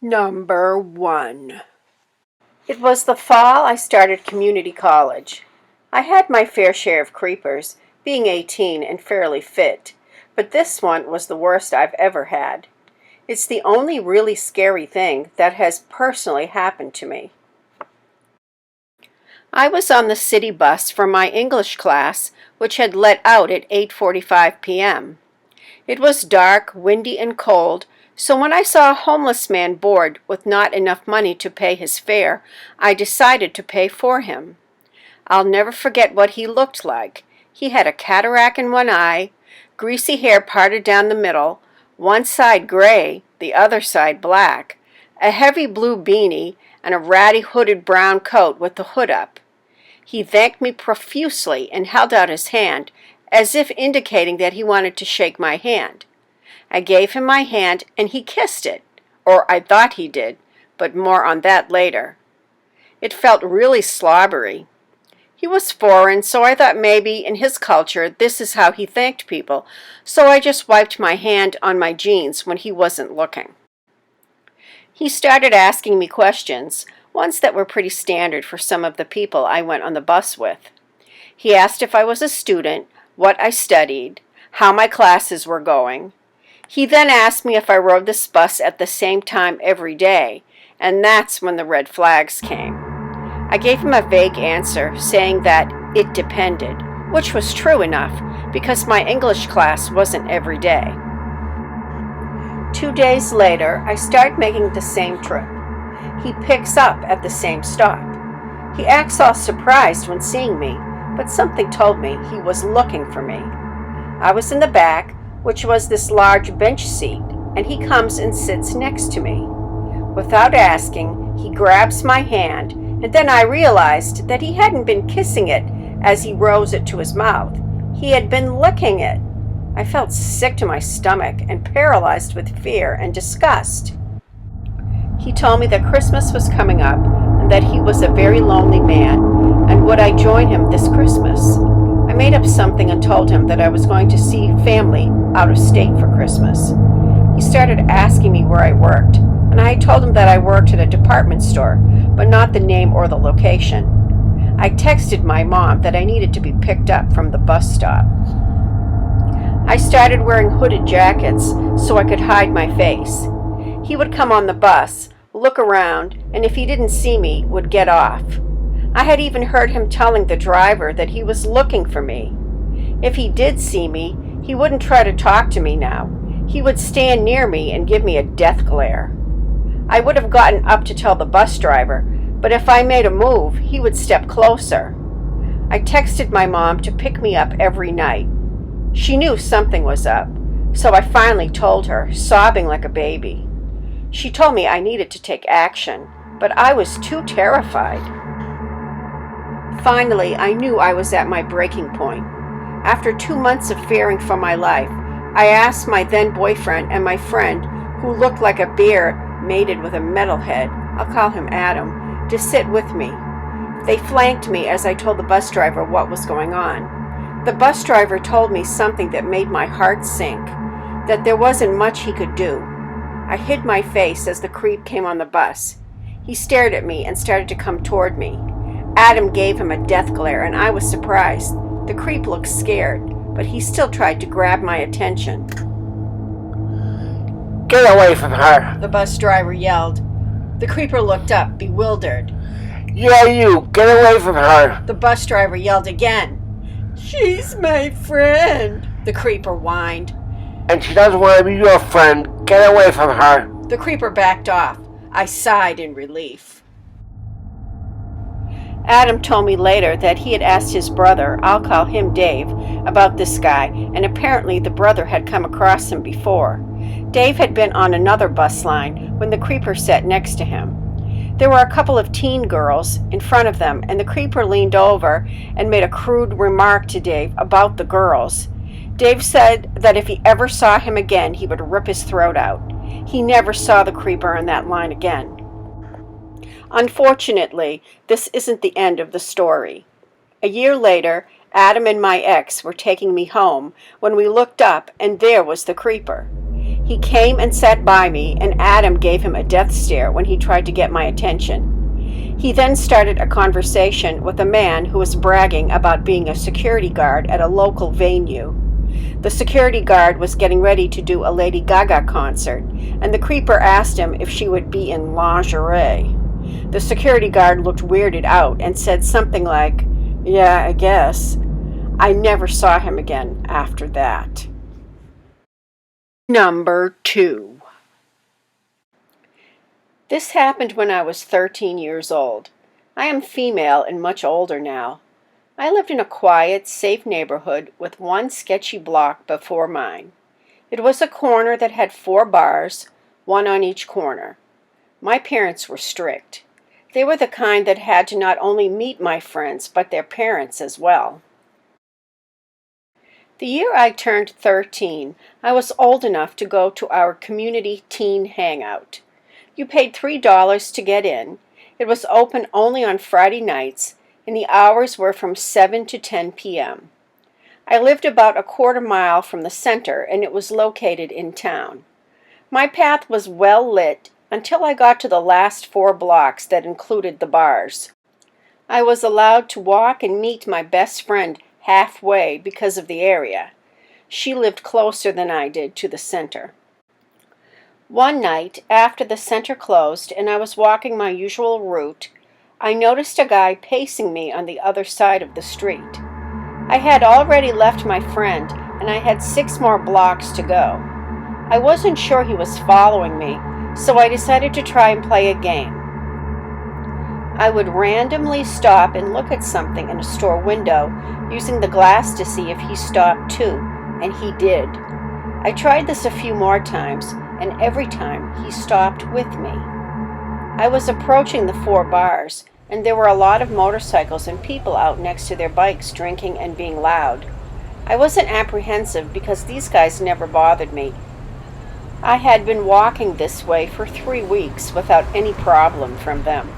Number 1. It was the fall I started community college. I had my fair share of creepers, being 18 and fairly fit, but this one was the worst I've ever had. It's the only really scary thing that has personally happened to me. I was on the city bus for my English class, which had let out at 8:45 p.m. It was dark, windy, and cold, so when I saw a homeless man bored with not enough money to pay his fare, I decided to pay for him. I'll never forget what he looked like. He had a cataract in one eye, greasy hair parted down the middle, one side gray, the other side black, a heavy blue beanie, and a ratty hooded brown coat with the hood up. He thanked me profusely and held out his hand, as if indicating that he wanted to shake my hand. I gave him my hand and he kissed it, or I thought he did, but more on that later. It felt really slobbery. He was foreign, so I thought maybe in his culture this is how he thanked people, so I just wiped my hand on my jeans when he wasn't looking. He started asking me questions, ones that were pretty standard for some of the people I went on the bus with. He asked if I was a student, what I studied, how my classes were going. He then asked me if I rode this bus at the same time every day, and that's when the red flags came. I gave him a vague answer, saying that it depended, which was true enough, because my English class wasn't every day. 2 days later, I start making the same trip. He picks up at the same stop. He acts all surprised when seeing me, but something told me he was looking for me. I was in the back, which was this large bench seat, and he comes and sits next to me. Without asking, he grabs my hand, and then I realized that he hadn't been kissing it as he rose it to his mouth. He had been licking it. I felt sick to my stomach and paralyzed with fear and disgust. He told me that Christmas was coming up and that he was a very lonely man, and would I join him this Christmas? I made up something and told him that I was going to see family out of state for Christmas. He started asking me where I worked, and I told him that I worked at a department store, but not the name or the location. I texted my mom that I needed to be picked up from the bus stop. I started wearing hooded jackets so I could hide my face. He would come on the bus, look around, and if he didn't see me, would get off. I had even heard him telling the driver that he was looking for me. If he did see me, he wouldn't try to talk to me now. He would stand near me and give me a death glare. I would have gotten up to tell the bus driver, but if I made a move, he would step closer. I texted my mom to pick me up every night. She knew something was up, so I finally told her, sobbing like a baby. She told me I needed to take action, but I was too terrified. Finally, I knew I was at my breaking point. After 2 months of fearing for my life, I asked my then boyfriend and my friend, who looked like a bear mated with a metalhead, I'll call him Adam, to sit with me. They flanked me as I told the bus driver what was going on. The bus driver told me something that made my heart sink, that there wasn't much he could do. I hid my face as the creep came on the bus. He stared at me and started to come toward me. Adam gave him a death glare, and I was surprised. The creep looked scared, but he still tried to grab my attention. "Get away from her!" the bus driver yelled. The creeper looked up, bewildered. "Yeah, you! Get away from her!" The bus driver yelled again. "She's my friend," the creeper whined. "And she doesn't want to be your friend. Get away from her!" The creeper backed off. I sighed in relief. Adam told me later that he had asked his brother, I'll call him Dave, about this guy, and apparently the brother had come across him before. Dave had been on another bus line when the creeper sat next to him. There were a couple of teen girls in front of them, and the creeper leaned over and made a crude remark to Dave about the girls. Dave said that if he ever saw him again, he would rip his throat out. He never saw the creeper on that line again. Unfortunately, this isn't the end of the story. A year later, Adam and my ex were taking me home when we looked up, and there was the creeper. He came and sat by me, and Adam gave him a death stare when he tried to get my attention. He then started a conversation with a man who was bragging about being a security guard at a local venue. The security guard was getting ready to do a Lady Gaga concert, and the creeper asked him if she would be in lingerie. The security guard looked weirded out and said something like, "Yeah, I guess." I never saw him again after that. Number 2. This happened when I was 13 years old. I am female and much older now. I lived in a quiet, safe neighborhood with one sketchy block before mine. It was a corner that had 4 bars, one on each corner. My parents were strict. They were the kind that had to not only meet my friends, but their parents as well. The year I turned 13, I was old enough to go to our community teen hangout. You paid $3 to get in. It was open only on Friday nights, and the hours were from 7 to 10 p.m. I lived about a quarter mile from the center, and it was located in town. My path was well lit until I got to the last 4 blocks that included the bars. I was allowed to walk and meet my best friend halfway because of the area. She lived closer than I did to the center. One night, after the center closed and I was walking my usual route, I noticed a guy pacing me on the other side of the street. I had already left my friend, and I had 6 more blocks to go. I wasn't sure he was following me, so I decided to try and play a game. I would randomly stop and look at something in a store window, using the glass to see if he stopped too, and he did. I tried this a few more times, and every time he stopped with me. I was approaching the 4 bars, and there were a lot of motorcycles and people out next to their bikes drinking and being loud. I wasn't apprehensive because these guys never bothered me. I had been walking this way for 3 weeks without any problem from them.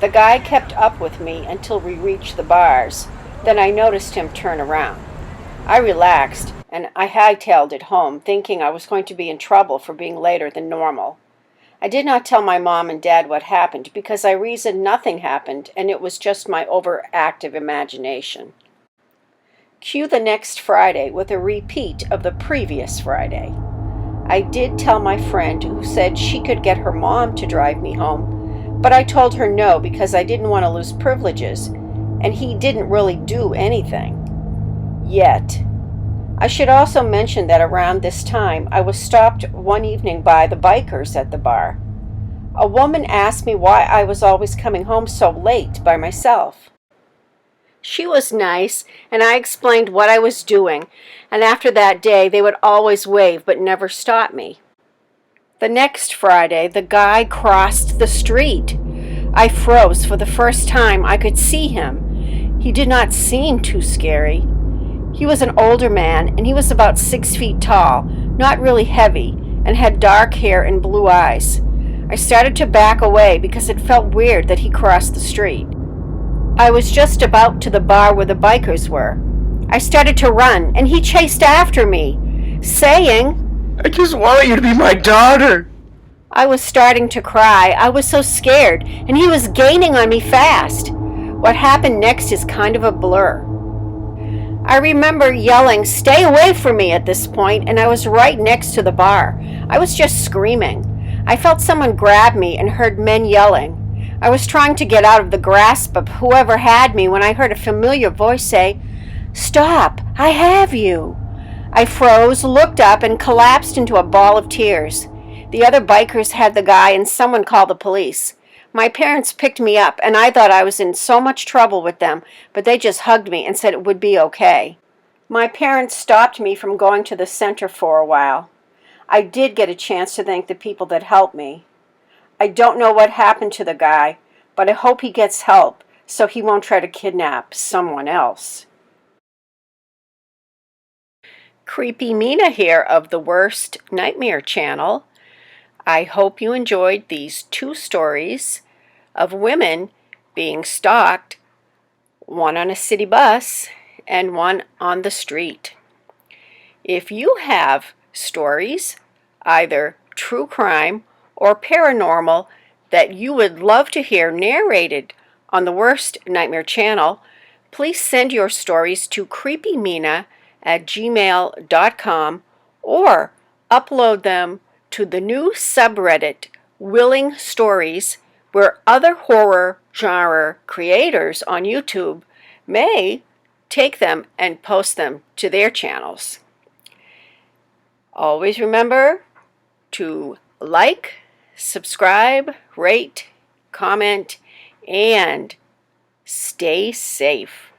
The guy kept up with me until we reached the bars. Then I noticed him turn around. I relaxed, and I hightailed it home, thinking I was going to be in trouble for being later than normal. I did not tell my mom and dad what happened because I reasoned nothing happened and it was just my overactive imagination. Cue the next Friday with a repeat of the previous Friday. I did tell my friend, who said she could get her mom to drive me home, but I told her no because I didn't want to lose privileges, and he didn't really do anything. Yet. I should also mention that around this time I was stopped one evening by the bikers at the bar. A woman asked me why I was always coming home so late by myself. She was nice, and I explained what I was doing, and after that day they would always wave but never stop me. The next Friday, the guy crossed the street. I froze. For the first time I could see him. He did not seem too scary. He was an older man, and he was about 6 feet tall, not really heavy, and had dark hair and blue eyes. I started to back away because it felt weird that he crossed the street. I was just about to the bar where the bikers were. I started to run, and he chased after me, saying, "I just want you to be my daughter." I was starting to cry. I was so scared, and he was gaining on me fast. What happened next is kind of a blur. I remember yelling, "Stay away from me," at this point, and I was right next to the bar. I was just screaming. I felt someone grab me and heard men yelling. I was trying to get out of the grasp of whoever had me when I heard a familiar voice say, "Stop, I have you." I froze, looked up, and collapsed into a ball of tears. The other bikers had the guy, and someone called the police. My parents picked me up, and I thought I was in so much trouble with them, but they just hugged me and said it would be okay. My parents stopped me from going to the center for a while. I did get a chance to thank the people that helped me. I don't know what happened to the guy, but I hope he gets help so he won't try to kidnap someone else. Creepy Mina here of the Worst Nightmare channel. I hope you enjoyed these 2 stories of women being stalked, one on a city bus and one on the street. If you have stories either true crime or paranormal, that you would love to hear narrated on the Worst Nightmare channel, please send your stories to creepymina@gmail.com or upload them to the new subreddit Willing Stories, where other horror genre creators on YouTube may take them and post them to their channels. Always remember to like, subscribe, rate, comment, and stay safe.